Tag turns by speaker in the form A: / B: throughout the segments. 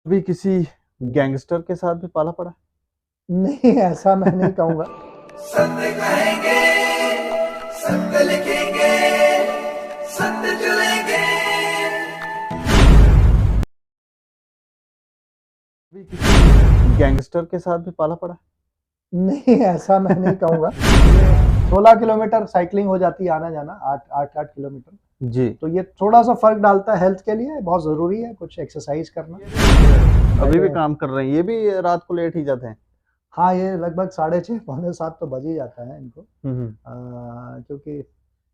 A: अभी किसी गैंगस्टर के साथ भी पाला पड़ा?
B: नहीं, ऐसा मैं नहीं कहूँगा।
C: सत्य कहेंगे, सत्य लिखेंगे, सत्य चलेंगे।
A: अभी किसी गैंगस्टर के साथ भी पाला पड़ा?
B: नहीं, ऐसा मैं नहीं कहूँगा। ये 16 किलोमीटर साइक्लिंग हो जाती है आना-जाना, 8 किलोमीटर।
A: जी।
B: तो ये थोड़ा-सा फ़र्क डालता है हेल्थ के लिए, बहुत ज़रूरी है कुछ एक्सरसाइज़ करना।
A: अभी भी
B: मैंने
A: काम कर रहे हैं, ये भी रात को लेट ही जाते हैं?
B: हाँ, ये लगभग 6:30 पौने 7 तो बज ही जाता है इनको।
A: हुँ, हुँ।
B: क्योंकि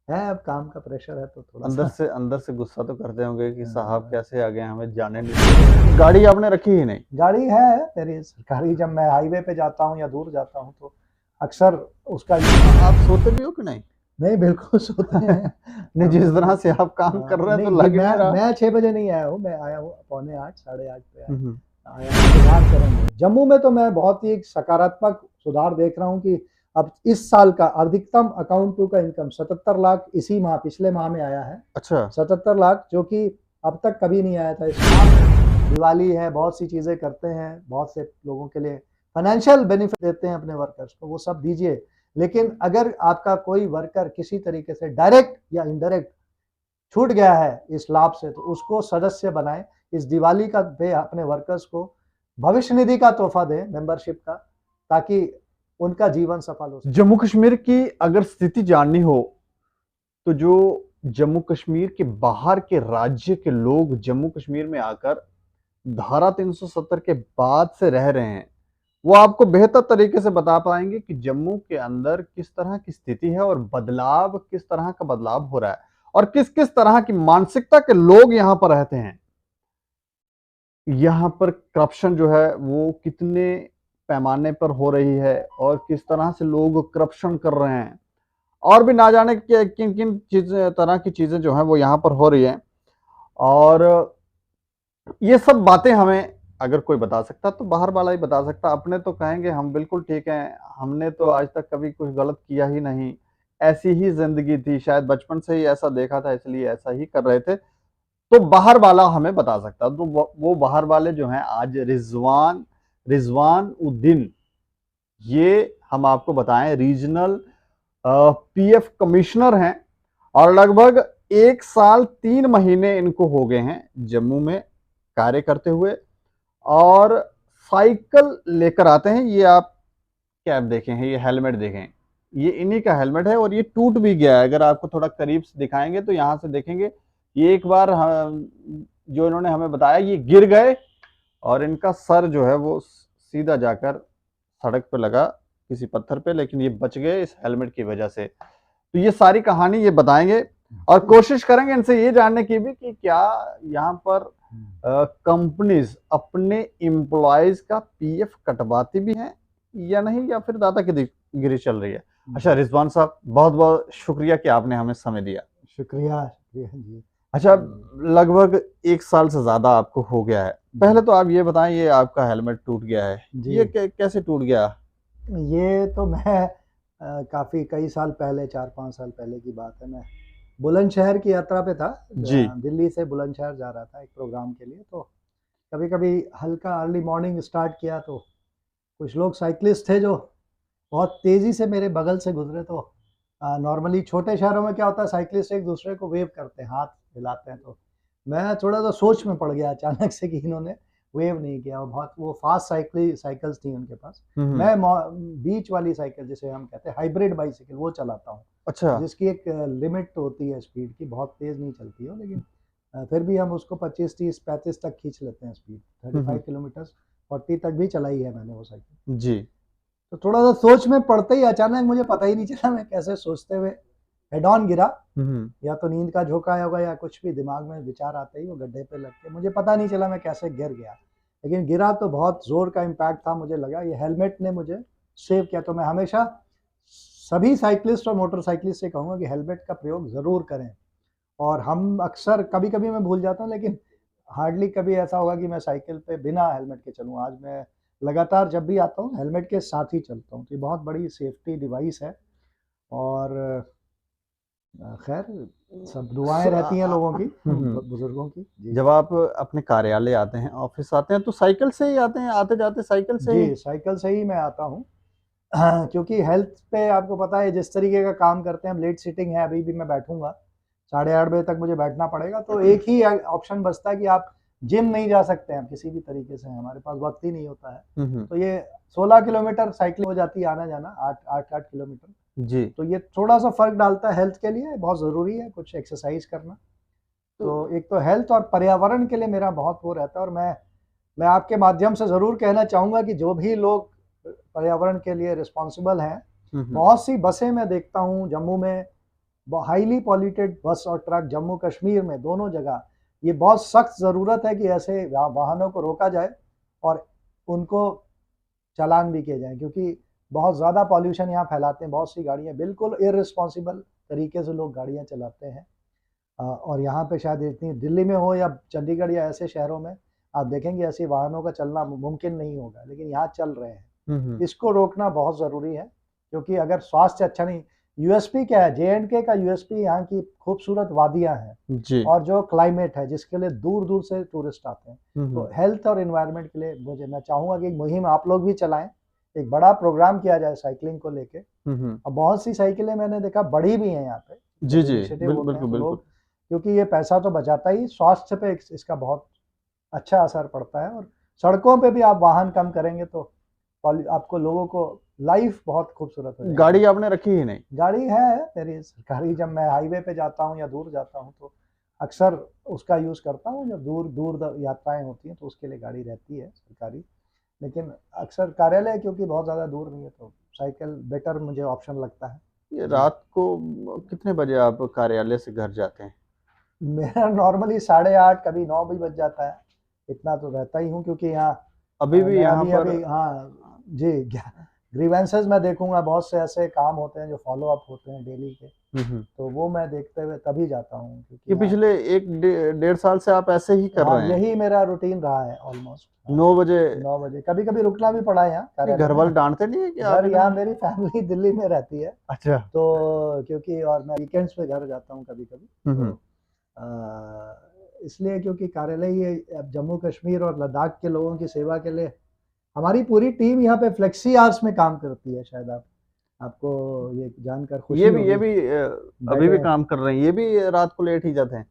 B: है अब काम का प्रेशर है तो थोड़ा-सा
A: अंदर से गुस्सा तो करते होंगे कि साहब
B: अ,
A: कैसे आ गए, हमें जाने नहीं दिया। गाड़ी आपने रखी ही नहीं?
B: गाड़ी है मेरी सरकारी। जब मैं हाईवे पे जाता हूँ या दूर जाता हूँ तो अक्सर उसका
A: आप सोते भी हो कि नहीं?
B: नहीं, बिल्कुल सोते हैं।
A: नहीं, जिस तरह से आप काम कर रहे हैं तो
B: नहीं, ये
A: लग नहीं रहा।
B: मैं 6 बजे नहीं आया हूँ, मैं आया हूँ पौने 8, साढ़े 8 पे
A: हुँ, हुँ।
B: आया हूँ सुधार करेंगे। जम्मू में तो मैं बहुत ही एक सकारात्मक सुधार देख रहा हूँ कि अब इस साल का अधिकतम अकाउंट टू का इनकम 77 लाख इसी माह पिछले माह में आया है।
A: अच्छा।
B: 77 लाख जो कि अब तक कभी नहीं आया था इस माह। दिवाली है, बहुत सी चीज़ें करते हैं, बहुत से लोगों के लिए फाइनेंशियल बेनिफिट देते हैं अपने वर्कर्स को, वो सब दीजिए। लेकिन अगर आपका कोई वर्कर किसी तरीके से डायरेक्ट या इनडायरेक्ट छूट गया है इस लाभ से तो उसको सदस्य बनाएं। इस दिवाली का पे अपने वर्कर्स को भविष्य निधि का तोहफा दें, मेंबरशिप का, ताकि उनका जीवन सफल हो सके।
A: जम्मू कश्मीर की अगर स्थिति जाननी हो, तो जो जम्मू कश्मीर के बाहर के राज्य के लोग जम्मू कश्मीर में आकर धारा 370 के बाद से रह रहे हैं, वो आपको बेहतर तरीके से बता पाएंगे कि जम्मू के अंदर किस तरह की स्थिति है और बदलाव किस तरह का बदलाव हो रहा है और किस किस तरह की मानसिकता के लोग यहां पर रहते हैं। यहाँ पर करप्शन जो है वो कितने पैमाने पर हो रही है और किस तरह से लोग करप्शन कर रहे हैं और भी ना जाने किन किन तरह की चीजें जो है वो यहाँ पर हो रही है। और ये सब बातें हमें अगर कोई बता सकता तो बाहर वाला ही बता सकता, अपने तो कहेंगे हम बिल्कुल ठीक हैं, हमने तो आज तक कभी कुछ गलत किया ही नहीं, ऐसी ही जिंदगी थी, शायद बचपन से ही ऐसा देखा था इसलिए ऐसा ही कर रहे थे। तो बाहर वाला हमें बता सकता, तो वो बाहर वाले जो हैं आज रिजवान रिजवान उद्दीन, ये हम आपको बताएं रीजनल पीएफ कमिश्नर हैं और लगभग 1 साल 3 महीने इनको हो गए हैं जम्मू में कार्य करते हुए। और साइकिल लेकर आते हैं, ये आप कैप देखें हैं, ये हेलमेट देखें, ये इन्हीं का हेलमेट है और ये टूट भी गया है। अगर आपको थोड़ा करीब से दिखाएंगे तो यहाँ से देखेंगे, ये एक बार जो इन्होंने हमें बताया ये गिर गए और इनका सर जो है वो सीधा जाकर सड़क पे लगा किसी पत्थर पे, लेकिन ये बच गए इस हेलमेट की वजह से। तो ये सारी कहानी ये बताएंगे और कोशिश करेंगे इनसे ये जानने की भी कि क्या यहाँ पर कंपनीज अपने एम्प्लॉयज का पीएफ कटवाती भी हैं या नहीं, या फिर दादागिरी चल रही है। अच्छा रिजवान साहब, बहुत बहुत शुक्रिया कि आपने हमें समय दिया।
B: शुक्रिया, शुक्रिया जी।
A: अच्छा, लगभग 1 साल से ज्यादा आपको हो गया है, पहले तो आप ये बताएं, ये आपका हेलमेट टूट गया है,
B: जी,
A: ये कैसे टूट गया?
B: ये तो मैं काफ़ी कई साल पहले 4-5 साल पहले की बात है। मैं बुलंदशहर की यात्रा पे था।
A: जी।
B: दिल्ली से बुलंदशहर जा रहा था एक प्रोग्राम के लिए। तो कभी-कभी हल्का अर्ली मॉर्निंग स्टार्ट किया तो कुछ लोग साइक्लिस्ट थे जो बहुत तेज़ी से मेरे बगल से गुज़रे। तो नॉर्मली छोटे शहरों में क्या होता है, साइक्लिस्ट एक दूसरे को वेव करते हैं, हाथ हिलाते हैं। तो मैं थोड़ा-सा सोच में पड़ गया अचानक से कि इन्होंने वेव नहीं किया। और बहुत वो फास्ट साइकिल्स थी उनके पास। मैं बीच वाली साइकिल जिसे हम कहते हैं हाइब्रिड बाइसाइकिल वो चलाता हूँ,
A: अच्छा।
B: जिसकी एक लिमिट होती है स्पीड की, बहुत तेज़ नहीं चलती है लेकिन फिर भी हम उसको 25, 30, 35 तक खींच लेते हैं स्पीड। 35 किलोमीटर 40 तक भी चलाई है मैंने वो साइकिल।
A: जी।
B: तो थोड़ा-सा सोच में पड़ते ही अचानक मुझे पता ही नहीं चला मैं कैसे सोचते हुए हेड ऑन गिरा। या तो नींद का झोंका आया होगा या कुछ भी दिमाग में विचार आते ही वो गड्ढे पे लग के मुझे पता नहीं चला मैं कैसे गिर गया। लेकिन गिरा तो बहुत ज़ोर का इम्पैक्ट था, मुझे लगा ये हेलमेट ने मुझे सेव किया। तो मैं हमेशा सभी साइक्लिस्ट और मोटरसाइकिलिस्ट से कहूँगा कि हेलमेट का प्रयोग ज़रूर करें। और हम अक्सर कभी-कभी मैं भूल जाता हूँ लेकिन हार्डली कभी ऐसा होगा कि मैं साइकिल पे बिना हेलमेट के चलूँ। आज मैं लगातार जब भी आता हूँ हेलमेट के साथ ही चलता हूँ। तो ये बहुत बड़ी सेफ्टी डिवाइस है। और खैर सब दुआएं रहती हैं लोगों की,
A: हम्म।
B: बुजुर्गों की जी।
A: जब आप अपने कार्यालय आते हैं, ऑफिस आते हैं, तो साइकिल से ही आते हैं, आते जाते साइकिल से ही?
B: जी साइकिल से ही मैं आता हूँ। क्योंकि हेल्थ पे आपको पता है जिस तरीके का काम करते हैं हम, लेट सिटिंग है, अभी भी मैं बैठूंगा 8:30 बजे तक मुझे बैठना पड़ेगा, तो एक ही ऑप्शन बचता है कि आप जिम नहीं जा सकते हैं किसी भी तरीके से, हमारे पास वक्त ही नहीं होता है। तो ये 16 किलोमीटर साइकिलिंग हो जाती है आना जाना, 8 किलोमीटर।
A: जी।
B: तो ये थोड़ा सा फर्क डालता है हेल्थ के लिए, बहुत ज़रूरी है कुछ एक्सरसाइज करना। तो एक तो हेल्थ और पर्यावरण के लिए मेरा बहुत वो रहता है, और मैं आपके माध्यम से ज़रूर कहना चाहूँगा कि जो भी लोग पर्यावरण के लिए रिस्पॉन्सिबल हैं, बहुत सी बसें मैं देखता हूँ जम्मू में, हाईली पॉल्यूटेड बस और ट्रक, जम्मू कश्मीर में दोनों जगह ये बहुत सख्त ज़रूरत है कि ऐसे वाहनों को रोका जाए और उनको चालान भी किए जाए, क्योंकि बहुत ज़्यादा पॉल्यूशन यहाँ फैलाते हैं। बहुत सी गाड़ियाँ बिल्कुल इररिस्पॉन्सिबल तरीके से लोग गाड़ियाँ चलाते हैं। और यहाँ पे शायद इतनी दिल्ली में हो या चंडीगढ़ या ऐसे शहरों में आप देखेंगे ऐसे वाहनों का चलना मुमकिन नहीं होगा, लेकिन यहाँ चल रहे हैं। इसको रोकना बहुत ज़रूरी है, क्योंकि अगर स्वास्थ्य अच्छा नहीं, यूएसपी क्या है, जे&के का यूएसपी यहाँ की खूबसूरत वादियाँ हैं
A: जी।
B: और जो क्लाइमेट है जिसके लिए दूर दूर से टूरिस्ट आते हैं। तो हेल्थ और एनवायरनमेंट के लिए मैं चाहूँगा कि एक मुहिम आप लोग भी चलाएं, एक बड़ा प्रोग्राम किया जाए साइकिलिंग को लेके। अब बहुत सी साइकिलें मैंने देखा बड़ी भी हैं यहाँ पे,
A: जी जी,
B: इनिशिएटिव होते हैं,
A: बिल्कुल
B: तो लोग,
A: बिल्कुल।
B: क्योंकि ये पैसा तो बचाता ही, स्वास्थ्य पे इसका बहुत अच्छा असर पड़ता है। और सड़कों पे भी आप वाहन कम करेंगे तो आपको लोगों को लाइफ बहुत खूबसूरत हो जाएगी।
A: गाड़ी आपने रखी ही नहीं?
B: गाड़ी है मेरी सरकारी, जब मैं हाईवे पे जाता हूँ या दूर जाता हूँ तो अक्सर उसका यूज़ करता हूँ। जब दूर दूर यात्राएं होती हैं तो उसके लिए गाड़ी रहती है सरकारी, लेकिन अक्सर कार्यालय क्योंकि बहुत ज़्यादा दूर नहीं है तो साइकिल बेटर मुझे ऑप्शन लगता है।
A: ये रात को कितने बजे आप कार्यालय से घर जाते हैं?
B: मेरा नॉर्मली 8:30 कभी 9 भी बज जाता है, इतना तो रहता ही हूँ, क्योंकि यहाँ
A: अभी भी
B: मैं
A: यहाँ पर?
B: अभी हाँ जी, ग्रीवेंसेस मैं देखूंगा, बहुत से ऐसे काम होते हैं जो फॉलो अप होते हैं डेली के, तो वो मैं देखते हुए तभी जाता हूँ,
A: ये
B: क्योंकि
A: पिछले 1 डेढ़ साल से आप ऐसे ही कर
B: हाँ
A: रहे हैं?
B: यही मेरा रूटीन रहा है ऑलमोस्ट।
A: 9 बजे?
B: 9 बजे कभी कभी रुकना भी पड़ा है यहाँ
A: घर
B: कार्यालय
A: वाले
B: में।
A: डांटते नहीं है कि आप
B: घर यहाँ मेरी फैमिली दिल्ली में रहती है,
A: अच्छा।
B: तो क्योंकि और मैं वीकेंड्स पे घर जाता हूँ कभी कभी, तो इसलिए क्योंकि कार्यालय ही अब जम्मू कश्मीर और लद्दाख के लोगों की सेवा के लिए हमारी पूरी टीम यहाँ पे फ्लेक्सी आवर्स में काम करती है। शायद आपको ये जानकर खुशी
A: ये
B: होगी।
A: भी अभी भी काम कर रहे हैं? ये भी रात को लेट ही जाते हैं?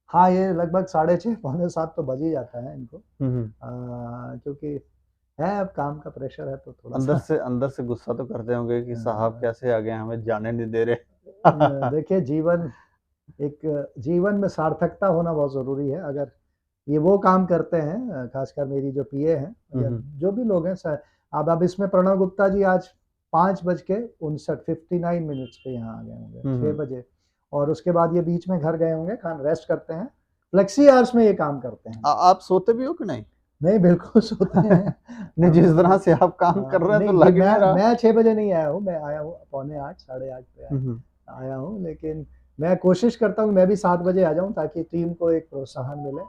B: हाँ, ये लगभग 6:30 पौने 7 तो बज ही जाता है इनको, क्योंकि है अब काम का प्रेशर है तो थोड़ा
A: अंदर से गुस्सा तो करते होंगे कि साहब कैसे आ गए, हमें जाने नहीं दे रहे।
B: देखिए जीवन में सार्थकता होना बहुत ज़रूरी है। अगर ये वो काम करते हैं, खासकर मेरी जो पीए हैं या जो भी लोग हैं, अब इसमें प्रणव गुप्ता जी आज 5:59 पे यहाँ आ गए होंगे 6 बजे, और उसके बाद ये बीच में घर गए होंगे, खान रेस्ट करते हैं, फ्लेक्सी आवर्स में ये काम करते हैं।
A: आप सोते भी हो कि नहीं?
B: नहीं, बिल्कुल सोते हैं।
A: नहीं, जिस तरह से आप काम कर रहे हैं तो लग नहीं रहा।
B: मैं 6 बजे नहीं आया हूँ, मैं आया हूँ पौने 8 8:30 पे आया हूँ, लेकिन मैं कोशिश करता हूँ मैं भी 7 बजे आ जाऊँ ताकि टीम को एक प्रोत्साहन मिले।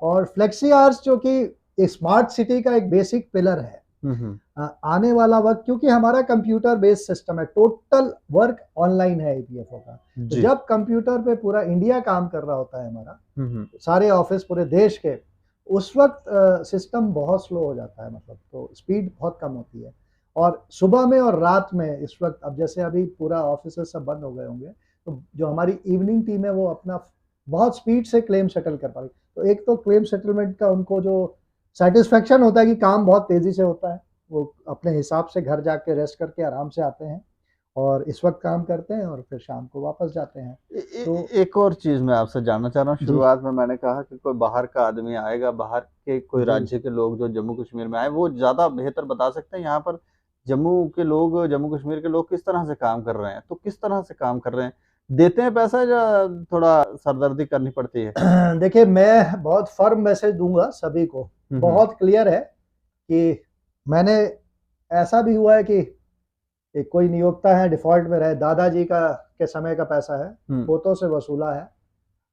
B: और फ्लेक्सी आवर्स जो कि स्मार्ट सिटी का एक बेसिक पिलर है, आने वाला वक्त, क्योंकि हमारा कंप्यूटर बेस्ड सिस्टम है, टोटल वर्क ऑनलाइन है ईपीएफओ का, तो जब कंप्यूटर पे पूरा इंडिया काम कर रहा होता है हमारा, सारे ऑफिस पूरे देश के, उस वक्त सिस्टम बहुत स्लो हो जाता है, मतलब तो स्पीड बहुत कम होती है। और सुबह में और रात में इस वक्त, अब जैसे अभी पूरा ऑफिस सब बंद हो गए होंगे, तो जो हमारी इवनिंग टीम है वो अपना बहुत स्पीड से क्लेम सेटल कर पा रही। तो एक तो क्लेम सेटलमेंट का उनको जो सेटिस्फेक्शन होता है कि काम बहुत तेज़ी से होता है, वो अपने हिसाब से घर जाके रेस्ट करके आराम से आते हैं और इस वक्त काम करते हैं और फिर शाम को वापस जाते हैं।
A: तो एक और चीज़ मैं आपसे जानना चाह रहा हूँ। शुरुआत में मैंने कहा कि कोई बाहर का आदमी आएगा, बाहर के कोई राज्य के लोग जो जम्मू कश्मीर में आए, वो ज़्यादा बेहतर बता सकते हैं यहाँ पर जम्मू कश्मीर के लोग किस तरह से काम कर रहे हैं। तो किस तरह से काम कर रहे हैं? देते हैं पैसा या थोड़ा सरदर्दी करनी पड़ती है?
B: देखिए, मैं बहुत फर्म मैसेज दूंगा सभी को, बहुत क्लियर है कि मैंने, ऐसा भी हुआ है कि एक कोई नियोक्ता है डिफॉल्ट में रहे, दादाजी के समय का पैसा है, पोतों से वसूला है।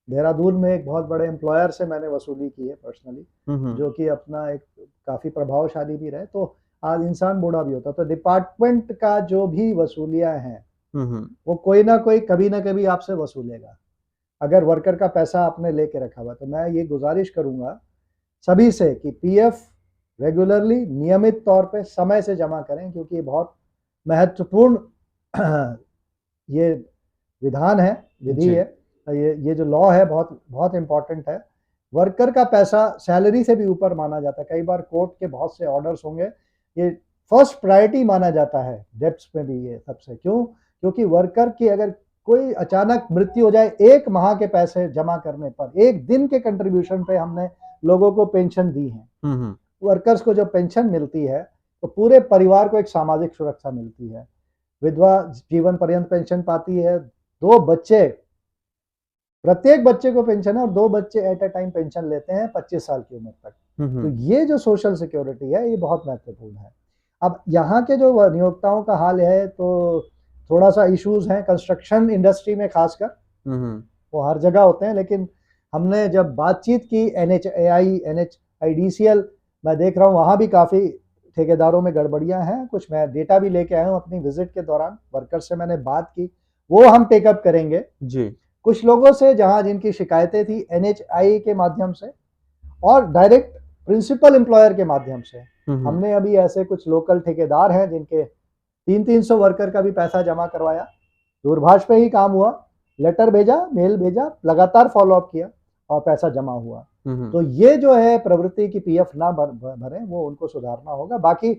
B: देहरादून में एक बहुत बड़े एम्प्लॉयर से मैंने वसूली की है पर्सनली, जो कि अपना एक काफ़ी प्रभावशाली भी रहे, तो आज इंसान बूढ़ा भी होता, तो डिपार्टमेंट का जो भी वसूलियाँ हैं वो कोई ना कोई कभी ना कभी आपसे वसूलेगा, अगर वर्कर का पैसा आपने लेके रखा हुआ। तो मैं ये गुजारिश करूंगा सभी से कि पीएफ रेगुलरली नियमित तौर पे समय से जमा करें, क्योंकि ये बहुत महत्वपूर्ण ये विधान है, विधि है, ये जो लॉ है बहुत बहुत इंपॉर्टेंट है। वर्कर का पैसा सैलरी से भी ऊपर माना जाता है। कई बार कोर्ट के बहुत से ऑर्डर्स होंगे, ये फर्स्ट प्रायोरिटी माना जाता है डेप्स में भी। ये सबसे क्यों? क्योंकि वर्कर की अगर कोई अचानक मृत्यु हो जाए, 1 माह के पैसे जमा करने पर, 1 दिन के कंट्रीब्यूशन पे हमने लोगों को पेंशन दी है। वर्कर्स को जो पेंशन मिलती है तो पूरे परिवार को एक सामाजिक सुरक्षा मिलती है। विधवा जीवन पर्यंत पेंशन पाती है, 2 बच्चे, प्रत्येक बच्चे को पेंशन है और 2 बच्चे एट अ टाइम पेंशन लेते हैं 25 साल की उम्र तक। तो ये जो सोशल सिक्योरिटी है ये बहुत महत्वपूर्ण है। अब यहाँ के जो नियोक्ताओं का हाल है तो थोड़ा सा इश्यूज हैं कंस्ट्रक्शन इंडस्ट्री में खासकर, वो हर जगह होते हैं। लेकिन हमने जब बातचीत की NHAI NHIDCL, मैं देख रहा हूँ वहाँ भी काफ़ी ठेकेदारों में गड़बड़ियाँ हैं। कुछ मैं डेटा भी लेके आया हूँ अपनी विजिट के दौरान, वर्कर से मैंने बात की, वो हम टेकअप करेंगे जी। कुछ लोगों से जहाँ जिनकी शिकायतें थी NHI के माध्यम से और डायरेक्ट प्रिंसिपल एम्प्लॉयर के माध्यम से, हमने अभी ऐसे कुछ लोकल ठेकेदार हैं जिनके 300-300 वर्कर का भी पैसा जमा करवाया, दूरभाष पे ही काम हुआ, लेटर भेजा, मेल भेजा, लगातार फॉलोअप किया और पैसा जमा हुआ। तो ये जो है प्रवृत्ति की पीएफ ना भरें, वो उनको सुधारना होगा। बाकी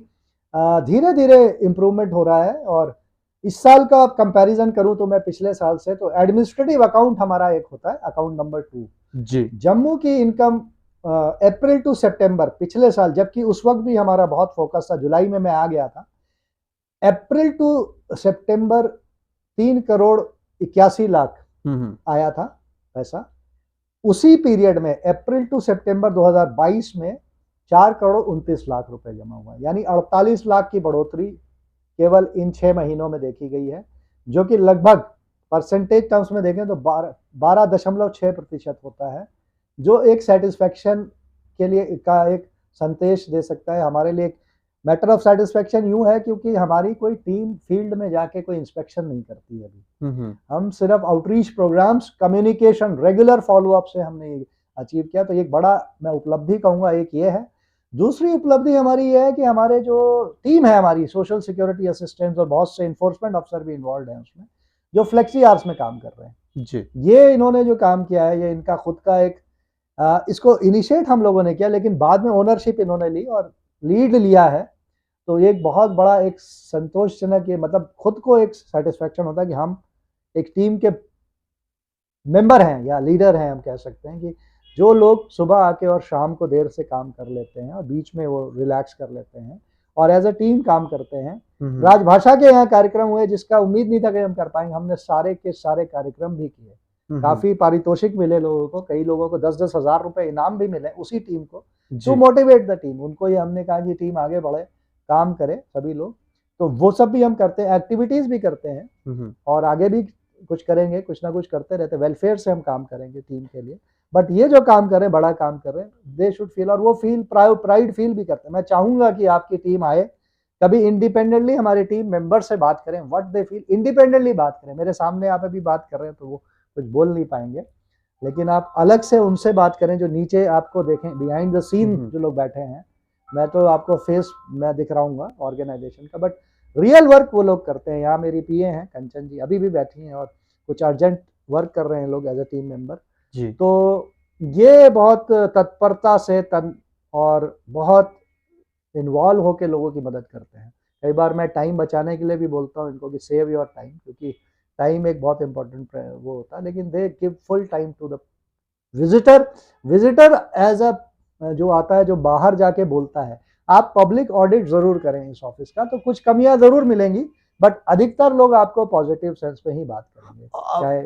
B: धीरे धीरे इम्प्रूवमेंट हो रहा है। और इस साल का कंपैरिजन करूं तो मैं पिछले साल से, तो एडमिनिस्ट्रेटिव अकाउंट हमारा एक होता है, अकाउंट नंबर 2 जी। जम्मू की इनकम अप्रैल टू सितंबर पिछले साल, जबकि उस वक्त भी हमारा बहुत फोकस था, जुलाई में मैं आ गया था, अप्रैल टू सितंबर 3,81,00,000 आया था पैसा। उसी पीरियड में अप्रैल टू सितंबर 2022 में 4,29,00,000 रुपए जमा हुआ, यानी 48 लाख की बढ़ोतरी केवल इन 6 महीनों में देखी गई है, जो कि लगभग परसेंटेज टर्म्स में देखें तो 12.6% होता है, जो एक सेटिस्फेक्शन के लिए का एक संदेश दे सकता है। हमारे लिए एक मैटर ऑफ सेटिस्फेक्शन यूं है क्योंकि हमारी कोई टीम फील्ड में जाके कोई इंस्पेक्शन नहीं करती है अभी, हम सिर्फ outreach programmes, communication, regular followup से हमने अचीव किया। तो एक बड़ा मैं उपलब्धि कहूँगा, एक ये है। दूसरी उपलब्धि हमारी ये है कि हमारे जो टीम है, हमारी सोशल सिक्योरिटी असिस्टेंट्स और बहुत से इन्फोर्समेंट अफसर भी इन्वॉल्व हैं उसमें, जो फ्लेक्सी आवर्स में काम कर रहे हैं जी। ये इन्होंने जो काम किया है, ये इनका खुद का एक इसको इनिशिएट हम लोगों ने किया, लेकिन बाद में ओनरशिप इन्होंने ली और लीड लिया है। तो ये एक बहुत बड़ा एक संतोषजनक, ये मतलब खुद को एक सेटिस्फेक्शन होता है कि हम एक टीम के मेंबर हैं या लीडर हैं, हम कह सकते हैं कि जो लोग सुबह आके और शाम को देर से काम कर लेते हैं और बीच में वो रिलैक्स कर लेते हैं और एज अ टीम काम करते हैं। राजभाषा के यहाँ कार्यक्रम हुए जिसका उम्मीद नहीं था कि हम कर पाएंगे, हमने सारे के सारे कार्यक्रम भी किए, काफी पारितोषिक मिले लोगों को, कई लोगों को 10-10 हजार रुपए इनाम भी मिले उसी टीम को, टू मोटिवेट द टीम। उनको ये हमने कहा कि टीम आगे बढ़े, काम करे सभी लोग। तो वो सब भी हम करते हैं, एक्टिविटीज भी करते हैं और आगे भी कुछ करेंगे, कुछ ना कुछ करते रहते, वेलफेयर से हम काम करेंगे टीम के लिए। बट ये जो काम कर रहे हैं, बड़ा काम कर रहे हैं, दे शुड फील, और वो फील प्राइड फील भी करते हैं। मैं चाहूंगा कि आपकी टीम आए, कभी इंडिपेंडेंटली हमारी टीम मेंबर से बात करें, व्हाट दे फील, इंडिपेंडेंटली बात करें। मेरे सामने आप अभी बात कर रहे हैं तो वो कुछ बोल नहीं पाएंगे, लेकिन आप अलग से उनसे बात करें, जो नीचे आपको देखें, बिहाइंड द सीन जो लोग बैठे हैं। मैं तो आपको फेस मैं दिखराऊंगा ऑर्गेनाइजेशन का, बट रियल वर्क वो लोग करते हैं। यहाँ मेरी पीए हैं कंचन जी, अभी भी बैठी हैं और कुछ अर्जेंट वर्क कर रहे हैं लोग एज ए टीम मेंबर जी। तो ये बहुत तत्परता से और बहुत इन्वॉल्व होकर लोगों की मदद करते हैं। कई बार मैं टाइम बचाने के लिए भी बोलता हूँ इनको कि सेव योर टाइम, क्योंकि टाइम एक बहुत इंपॉर्टेंट वो होता है, लेकिन they give full time to the visitor as a जो आता है, जो बाहर जाके बोलता है। आप पब्लिक ऑडिट जरूर करें इस ऑफिस का, तो कुछ कमियां जरूर मिलेंगी, बट अधिकतर लोग आपको पॉजिटिव सेंस में ही बात करेंगे। चाहे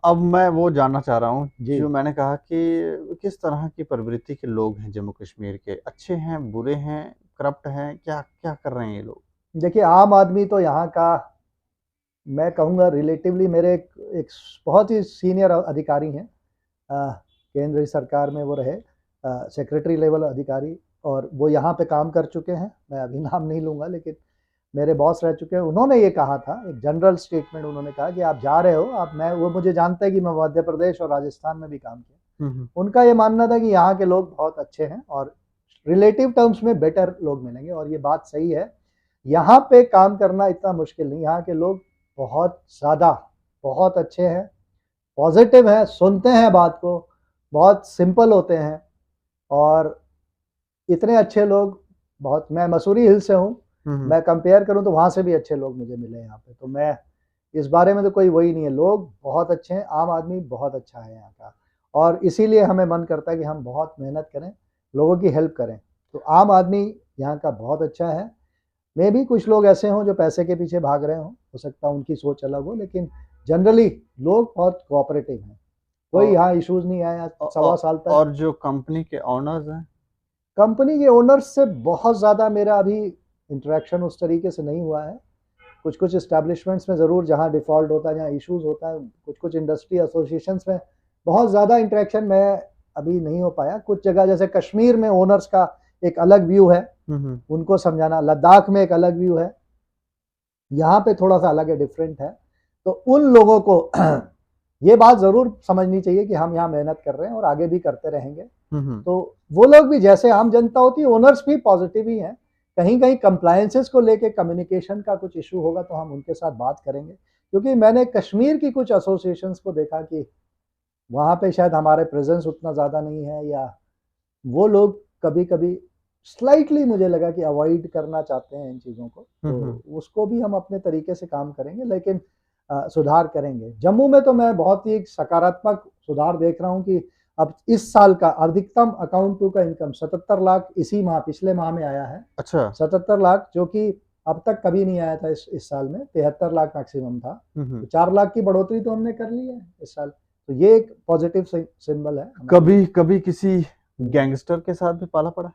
A: अब मैं वो जानना चाह रहा हूँ जो मैंने कहा कि किस तरह की प्रवृत्ति के लोग हैं जम्मू कश्मीर के, अच्छे हैं, बुरे हैं, करप्ट हैं, क्या क्या कर रहे हैं ये लोग?
B: देखिए, आम आदमी तो यहाँ का, मैं कहूँगा रिलेटिवली, मेरे एक बहुत ही सीनियर अधिकारी हैं, केंद्रीय सरकार में वो रहे सेक्रेटरी लेवल अधिकारी, और वो यहाँ पे काम कर चुके हैं। मैं अभी नाम नहीं लूँगा, लेकिन मेरे बॉस रह चुके हैं, उन्होंने ये कहा था, एक जनरल स्टेटमेंट उन्होंने कहा कि आप जा रहे हो, आप मैं वो मुझे जानते हैं कि मैं मध्य प्रदेश और राजस्थान में भी काम किया। उनका ये मानना था कि यहाँ के लोग बहुत अच्छे हैं और रिलेटिव टर्म्स में बेटर लोग मिलेंगे, और ये बात सही है। यहाँ पे काम करना इतना मुश्किल नहीं, यहाँ के लोग बहुत ज़्यादा बहुत अच्छे हैं, पॉजिटिव हैं, सुनते हैं बात को, बहुत सिंपल होते हैं, और इतने अच्छे लोग बहुत, मैं मसूरी हिल से हूँ, मैं कंपेयर करूँ तो वहाँ से भी अच्छे लोग मुझे मिले यहाँ पे, तो मैं इस बारे में तो कोई वही नहीं है, लोग बहुत अच्छे हैं, आम आदमी बहुत अच्छा है यहाँ का, और इसीलिए हमें मन करता है कि हम बहुत मेहनत करें, लोगों की हेल्प करें। तो आम आदमी यहाँ का बहुत अच्छा है। मे भी कुछ लोग ऐसे हों जो पैसे के पीछे भाग रहे हों, हो सकता है उनकी सोच अलग हो, लेकिन जनरली लोग बहुत कोऑपरेटिव हैं, कोई यहाँ इश्यूज नहीं आया 1.25 साल तक।
A: और जो कंपनी के ओनर्स हैं,
B: कंपनी के ओनर्स से बहुत ज़्यादा मेरा अभी इंटरेक्शन उस तरीके से नहीं हुआ है। कुछ कुछ इस्टेब्लिशमेंट्स में ज़रूर जहाँ डिफ़ॉल्ट होता है, जहाँ इश्यूज होता है, कुछ कुछ इंडस्ट्री एसोसिएशंस में बहुत ज़्यादा इंटरेक्शन में अभी नहीं हो पाया। कुछ जगह जैसे कश्मीर में ओनर्स का एक अलग व्यू है, उनको समझाना, लद्दाख में एक अलग व्यू है, यहाँ पे थोड़ा सा अलग है, डिफरेंट है। तो उन लोगों को ये बात ज़रूर समझनी चाहिए कि हम यहाँ मेहनत कर रहे हैं और आगे भी करते रहेंगे। तो वो लोग भी जैसे आम जनता होती है, ओनर्स भी पॉजिटिव ही हैं। कहीं कहीं कंप्लायंसेस को लेके कम्युनिकेशन का कुछ इशू होगा तो हम उनके साथ बात करेंगे, क्योंकि मैंने कश्मीर की कुछ एसोसिएशंस को देखा कि वहाँ पे शायद हमारे प्रेजेंस उतना ज़्यादा नहीं है, या वो लोग कभी कभी स्लाइटली मुझे लगा कि अवॉइड करना चाहते हैं इन चीज़ों को, तो उसको भी हम अपने तरीके से काम करेंगे, लेकिन सुधार करेंगे। जम्मू में तो मैं बहुत ही सकारात्मक सुधार देख रहा हूँ कि अब इस साल का अधिकतम अकाउंट टू का इनकम 77 लाख इसी माह, पिछले माह में आया है।
A: अच्छा,
B: 77 लाख, जो कि अब तक कभी नहीं आया था इस साल में, 73 लाख मैक्सिमम था। तो 4 लाख की बढ़ोतरी तो हमने कर ली है इस साल, तो ये एक पॉजिटिव सिंबल है।
A: कभी कभी किसी गैंगस्टर के साथ भी पाला पड़ा?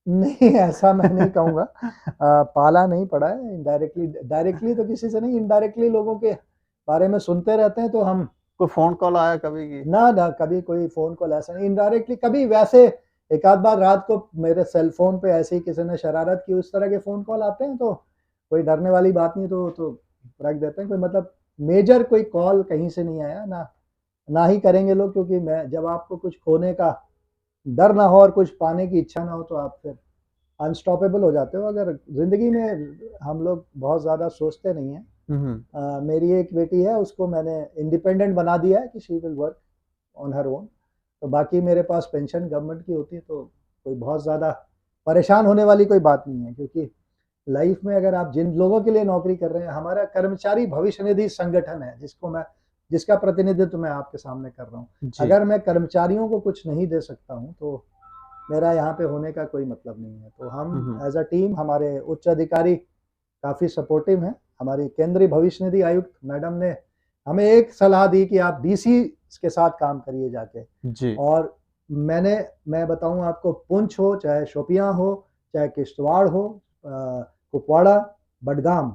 B: नहीं, ऐसा मैं नहीं कहूँगा। पाला नहीं पड़ा है, इनडायरेक्टली, डायरेक्टली तो किसी से नहीं, इनडायरेक्टली लोगों के बारे में सुनते रहते हैं, तो हम।
A: कोई फोन कॉल आया कभी की?
B: ना कभी कोई फोन कॉल ऐसा नहीं, इनडायरेक्टली कभी, वैसे एक आध बार रात को मेरे सेल फोन पे ऐसे ही किसी ने शरारत की, उस तरह के फोन कॉल आते हैं, तो कोई डरने वाली बात नहीं, तो रख देते हैं। कोई मतलब मेजर कोई कॉल कहीं से नहीं आया, ना ही करेंगे लोग, क्योंकि मैं, जब आपको कुछ खोने का डर ना हो और कुछ पाने की इच्छा ना हो तो आप फिर अनस्टॉपेबल हो जाते हो। अगर जिंदगी में हम लोग बहुत ज़्यादा सोचते नहीं हैं। मेरी एक बेटी है, उसको मैंने इंडिपेंडेंट बना दिया है कि she will work on her own, तो बाकी मेरे पास पेंशन गवर्नमेंट की होती है, तो कोई बहुत ज़्यादा परेशान होने वाली कोई बात नहीं है, क्योंकि लाइफ में अगर आप जिन लोगों के लिए नौकरी कर रहे हैं, हमारा कर्मचारी भविष्य निधि संगठन है जिसका प्रतिनिधित्व मैं आपके सामने कर रहा हूँ। अगर मैं कर्मचारियों को कुछ नहीं दे सकता हूँ तो मेरा यहाँ पे होने का कोई मतलब नहीं है। तो हम एज अ टीम, हमारे उच्च अधिकारी काफ़ी सपोर्टिव हैं। हमारी केंद्रीय भविष्य निधि आयुक्त मैडम ने हमें एक सलाह दी कि आप डीसी के साथ काम करिए जाके
A: जी।
B: और मैं बताऊं आपको, पुंछ हो, चाहे शोपियां हो, चाहे किश्तवाड़ हो, कुपवाड़ा, बडगाम,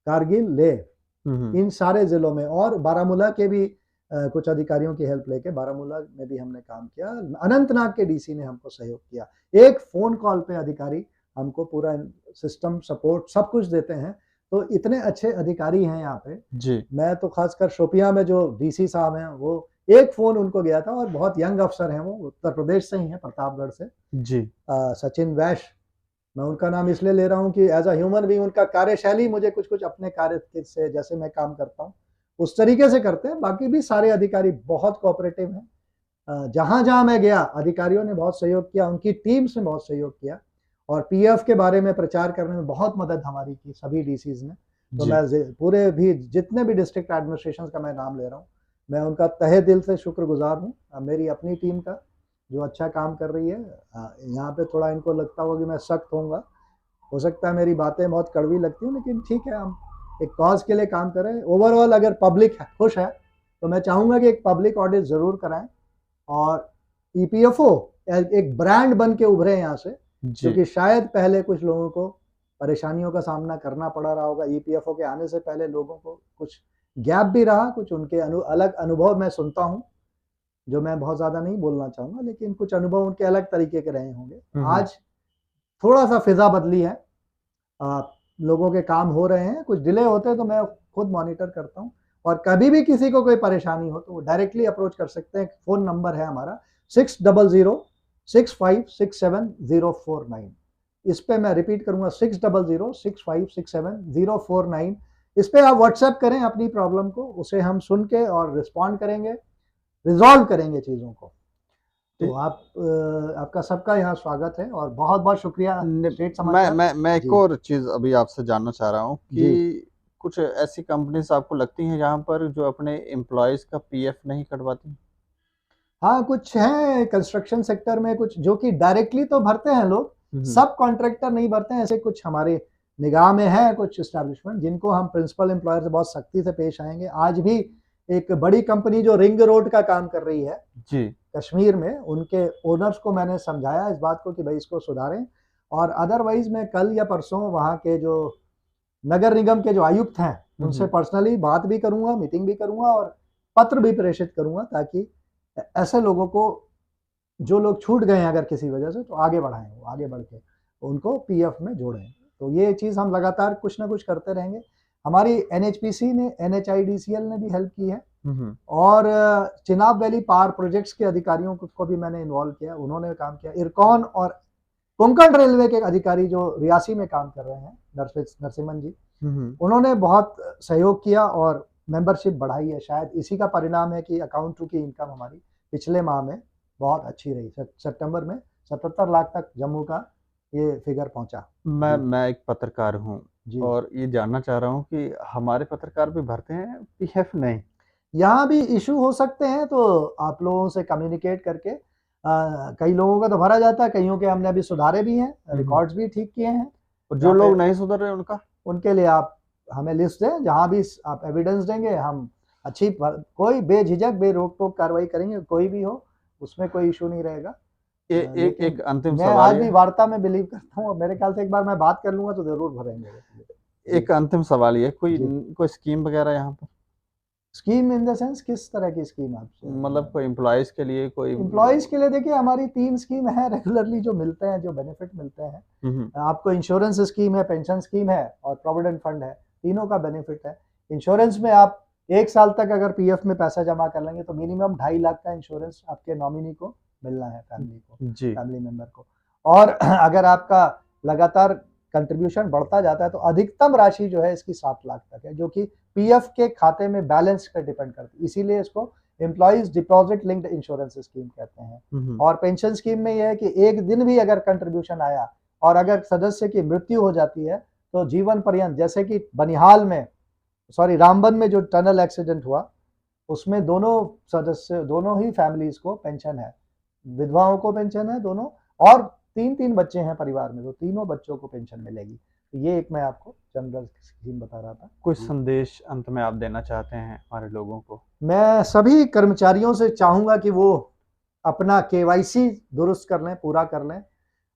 B: कारगिल, लेह, इन सारे ज़िलों में, और बारामूला के भी कुछ अधिकारियों की हेल्प लेके बारामूला में भी हमने काम किया। अनंतनाग के डीसी ने हमको सहयोग किया। एक फ़ोन कॉल पे अधिकारी हमको पूरा सिस्टम सपोर्ट सब कुछ देते हैं। तो इतने अच्छे अधिकारी हैं यहाँ पे
A: जी।
B: मैं तो खासकर शोपियां में जो डीसी साहब हैं, वो एक फ़ोन उनको गया था, और बहुत यंग अफसर हैं, वो उत्तर प्रदेश से ही हैं, प्रतापगढ़ से।
A: जी।
B: सचिन वैश, मैं उनका नाम इसलिए ले रहा हूँ कि एज अ ह्यूमन बीइंग उनका कार्यशैली मुझे कुछ अपने कार्य से, जैसे मैं काम करता हूँ उस तरीके से करते हैं। बाकी भी सारे अधिकारी बहुत कोऑपरेटिव हैं। जहाँ जहाँ मैं गया अधिकारियों ने बहुत सहयोग किया, उनकी टीम्स ने बहुत सहयोग किया, और पीएफ के बारे में प्रचार करने में बहुत मदद हमारी की सभी डीसीज ने। तो मैं पूरे भी जितने भी डिस्ट्रिक्ट एडमिनिस्ट्रेशन का मैं नाम ले रहा हूँ, मैं उनका तहे दिल से शुक्रगुजार हूँ। मेरी अपनी टीम का जो अच्छा काम कर रही है। यहाँ पे थोड़ा इनको लगता होगा कि मैं सख्त होऊंगा, हो सकता है मेरी बातें बहुत कड़वी लगती हैं, लेकिन ठीक है, हम एक कॉज के लिए काम करें। ओवरऑल अगर पब्लिक खुश है तो मैं चाहूँगा कि एक पब्लिक ऑडिट ज़रूर कराएं, और ईपीएफओ एक ब्रांड बन के उभरे यहाँ से, क्योंकि शायद पहले कुछ लोगों को परेशानियों का सामना करना पड़ा रहा होगा। ईपीएफओ के आने से पहले लोगों को कुछ गैप भी रहा, कुछ उनके अलग अनुभव मैं सुनता हूँ, जो मैं बहुत ज़्यादा नहीं बोलना चाहूँगा, लेकिन कुछ अनुभव उनके अलग तरीके के रहे होंगे। आज थोड़ा सा फिजा बदली है। लोगों के काम हो रहे हैं, कुछ डिले होते हैं तो मैं खुद मॉनिटर करता हूँ। और कभी भी किसी को कोई परेशानी हो तो वो डायरेक्टली अप्रोच कर सकते हैं। फ़ोन नंबर है हमारा 6006567049। इस पे मैं रिपीट करूँगा 6006567049। इस पे आप व्हाट्सएप करें अपनी प्रॉब्लम को, उसे हम सुन के और रिस्पॉन्ड करेंगे, रिज़ॉल्व करेंगे चीज़ों को। तो आपका सबका यहाँ स्वागत है और बहुत-बहुत शुक्रिया स्टेट समाचार।
A: मैं एक
B: जी।
A: और चीज़ अभी आपसे जानना चाह रहा हूँ
B: जी।
A: कि कुछ ऐसी कंपनीज़ आपको लगती हैं जहाँ पर जो अपने एम्प्लॉइज़ का पीएफ नहीं कटवाती?
B: हाँ, कुछ हैं कंस्ट्रक्शन सेक्टर में, कुछ जो कि डायरेक्टली तो भरते हैं लोग, सब कॉन्ट्रैक्टर नहीं भरते हैं। ऐसे कुछ हमारे निगाह में हैं कुछ एस्टेब्लिशमेंट जिनको हम प्रिंसिपल एम्प्लॉयर से बहुत सख्ती से पेश आएँगे। आज भी एक बड़ी कंपनी जो रिंग रोड का काम कर रही है
A: जी।
B: कश्मीर में, उनके ओनर्स को मैंने समझाया इस बात को कि भाई इसको सुधारें। और अदरवाइज़ मैं कल या परसों वहाँ के जो नगर निगम के जो आयुक्त हैं, उनसे पर्सनली बात भी करूँगा, मीटिंग भी करूँगा और पत्र भी प्रेषित करूँगा ताकि ऐसे लोगों को, जो लोग छूट गए हैं अगर किसी वजह से, तो आगे बढ़ाएँ, वो आगे बढ़ के उनको पीएफ में जोड़ें। तो ये चीज़ हम लगातार कुछ ना कुछ करते रहेंगे। हमारी एनएचपीसी ने, एनएचआईडीसीएल ने भी हेल्प की है और चिनाब वैली पावर प्रोजेक्ट्स के अधिकारियों को भी मैंने इन्वॉल्व किया, उन्होंने काम किया। इरकॉन और कोंकण रेलवे के अधिकारी जो रियासी में काम कर रहे हैं, नरसिम्हन जी, उन्होंने बहुत सहयोग किया और मेंबरशिप बढ़ाई है। शायद इसी का परिणाम है कि अकाउंट टू की इनकम हमारी पिछले माह में बहुत अच्छी रही। सितंबर में 77 लाख तक जम्मू का ये फिगर पहुंचा।
A: मैं एक पत्रकार हूँ
B: जी।
A: और ये जानना चाह रहा हूँ कि हमारे पत्रकार भी भरते हैं पीएफ नहीं?
B: यहाँ भी इशू हो सकते हैं, तो आप लोगों से कम्युनिकेट करके कई लोगों का तो भरा जाता है, कईयों के हमने अभी सुधारे भी हैं, रिकॉर्ड्स भी ठीक किए हैं।
A: और जो लोग नहीं सुधर रहे
B: उनके लिए आप हमें लिस्ट दें, जहाँ भी आप एविडेंस देंगे हम अच्छी कोई बेझिझक बेरोक-टोक कार्रवाई करेंगे, कोई भी हो, उसमें कोई इशू नहीं रहेगा।
A: एक अंतिम
B: मैं
A: सवाल
B: आज भी वार्ता में बिलीव करता हूँ, मेरे ख्याल से एक बार मैं बात कर लूँगा तो ज़रूर भरेंगे।
A: एक अंतिम सवाल ये, कोई स्कीम वगैरह यहाँ पर?
B: स्कीम इन द सेंस किस तरह की स्कीम आपसे?
A: मतलब कोई एम्प्लॉइज़ के लिए कोई?
B: एम्प्लॉइज़ के लिए देखिए हमारी 3 स्कीम है रेगुलरली जो मिलते हैं, जो बेनिफिट मिलते हैं। आपको इंश्योरेंस स्कीम है, पेंशन स्कीम है और प्रोविडेंट फंड है, तीनों का बेनिफिट है। इंश्योरेंस में आप 1 साल तक अगर पीएफ में पैसा जमा कर लेंगे तो मिनिमम 2.5 लाख का इंश्योरेंस आपके नॉमिनी को मिलना है, फैमिली को, फैमिली मेंबर को। और अगर आपका लगातार कंट्रीब्यूशन बढ़ता जाता है तो अधिकतम राशि जो है इसकी 7 लाख तक है, जो कि पीएफ के खाते में बैलेंस पर डिपेंड करती है। इसीलिए इसको employees deposit linked insurance scheme कहते हैं। और पेंशन स्कीम में यह है कि एक दिन भी अगर कंट्रीब्यूशन आया और अगर सदस्य की मृत्यु हो जाती है तो जीवन पर्यंत, जैसे कि बनिहाल में, रामबन में जो टनल एक्सीडेंट हुआ, उसमें दोनों सदस्य, दोनों ही फैमिलीज को पेंशन है, विधवाओं को पेंशन है दोनों, और 3-3 बच्चे हैं परिवार में तो तीनों बच्चों को पेंशन मिलेगी। तो ये एक मैं आपको जनरल स्कीम बता रहा था।
A: कुछ संदेश अंत में आप देना चाहते हैं हमारे लोगों को?
B: मैं सभी कर्मचारियों से चाहूँगा कि वो अपना केवाईसी दुरुस्त कर लें, पूरा कर लें,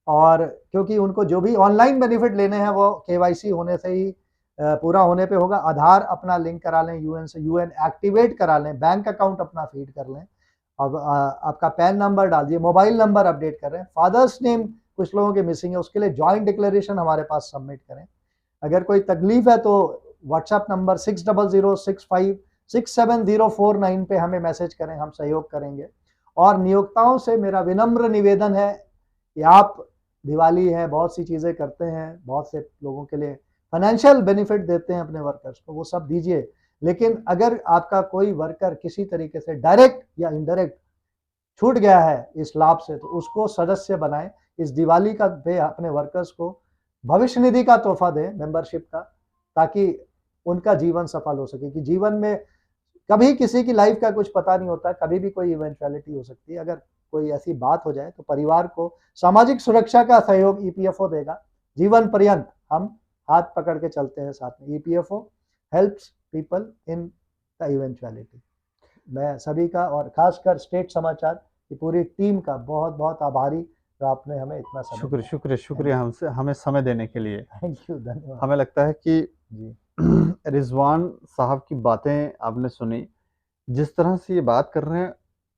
B: और क्योंकि उनको जो भी ऑनलाइन बेनिफिट लेने हैं वो केवाईसी होने से ही पूरा होने पे होगा। आधार अपना लिंक करा लें यूएन से, यूएन एक्टिवेट करा लें, बैंक अकाउंट अपना फीड कर लें, अब आपका पैन नंबर डाल दिए, मोबाइल नंबर अपडेट कर रहे हैं, फादर्स नेम कुछ लोगों के मिसिंग है, उसके लिए जॉइंट डिक्लेरेशन हमारे पास सबमिट करें। अगर कोई तकलीफ है तो व्हाट्सएप नंबर 6006567049 पे हमें मैसेज करें, हम सहयोग करेंगे। और नियोक्ताओं से मेरा विनम्र निवेदन है कि आप, दिवाली है, बहुत सी चीज़ें करते हैं, बहुत से लोगों के लिए फाइनेंशियल बेनिफिट देते हैं अपने वर्कर्स को, वो सब दीजिए। लेकिन अगर आपका कोई वर्कर किसी तरीके से डायरेक्ट या इनडायरेक्ट छूट गया है इस लाभ से, तो उसको सदस्य बनाएं। इस दिवाली का पे अपने वर्कर्स को भविष्य निधि का तोहफा दें, मेंबरशिप का, ताकि उनका जीवन सफल हो सके। कि जीवन में कभी किसी की लाइफ का कुछ पता नहीं होता, कभी भी कोई इवेंचुअलिटी हो सकती है। अगर कोई ऐसी बात हो जाए तो परिवार को सामाजिक सुरक्षा का सहयोग ईपीएफओ देगा। जीवन पर्यंत हम हाथ पकड़ के चलते हैं साथ में। EPFO helps people in the eventuality. मैं सभी का और खासकर स्टेट समाचार की पूरी टीम का बहुत बहुत आभारी, तो आपने हमें इतना समय
A: शुक्रिया हमें समय देने के लिए।
B: थैंक यू, धन्यवाद।
A: हमें लगता है कि
B: जी
A: रिजवान साहब की बातें आपने सुनी, जिस तरह से ये बात कर रहे हैं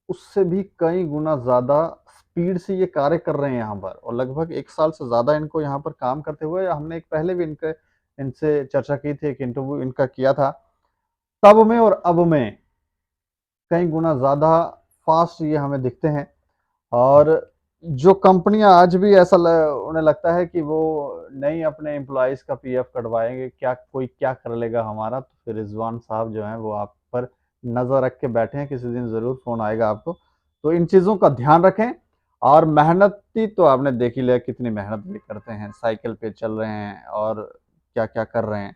A: उससे भी कई गुना ज़्यादा स्पीड से ये कार्य कर रहे हैं यहाँ पर, और लगभग 1 साल से ज़्यादा इनको यहाँ पर काम करते हुए हमने एक पहले भी इनके इनसे चर्चा की थी, एक इंटरव्यू इनका किया था, तब में और अब में कई गुना ज़्यादा फास्ट ये हमें दिखते हैं। और जो कंपनियां आज भी उन्हें लगता है कि वो नहीं अपने एम्प्लॉयज़ का पीएफ कटवाएंगे, क्या कोई क्या कर लेगा हमारा। तो फिर रिजवान साहब जो हैं वो आप पर नज़र रख के बैठे हैं, किसी दिन ज़रूर फ़ोन आएगा आपको। तो इन चीज़ों का ध्यान रखें। और मेहनती तो आपने देख ही लिया कितनी मेहनत भी करते हैं, साइकिल पे चल रहे हैं और क्या क्या कर रहे हैं।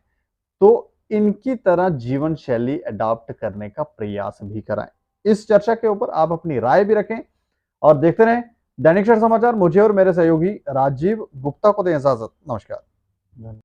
A: तो इनकी तरह जीवन शैली अडॉप्ट करने का प्रयास भी कराएं। इस चर्चा के ऊपर आप अपनी राय भी रखें और देखते रहें दैनिक क्षण समाचार। मुझे और मेरे सहयोगी राजीव गुप्ता को दें इजाजत। नमस्कार।